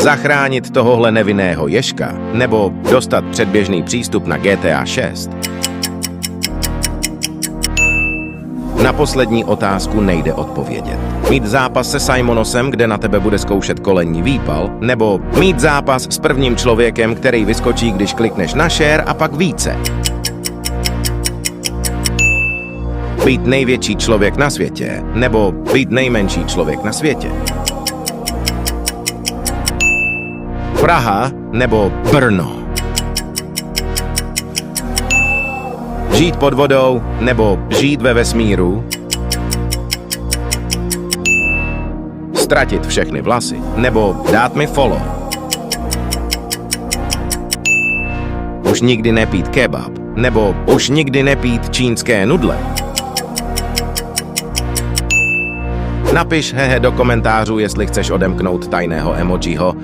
zachránit tohohle nevinného ježka nebo dostat předběžný přístup na GTA 6? Na poslední otázku nejde odpovědět. Mít zápas se Simonosem, kde na tebe bude zkoušet kolenní výpal, nebo mít zápas s prvním člověkem, který vyskočí, když klikneš na share a pak více. Být největší člověk na světě, nebo být nejmenší člověk na světě. Praha nebo Brno. Žít pod vodou nebo žít ve vesmíru. Ztratit všechny vlasy nebo dát mi follow. Už nikdy nepít kebab nebo už nikdy nepít čínské nudle. Napiš hehe do komentářů, jestli chceš odemknout tajného emojiho.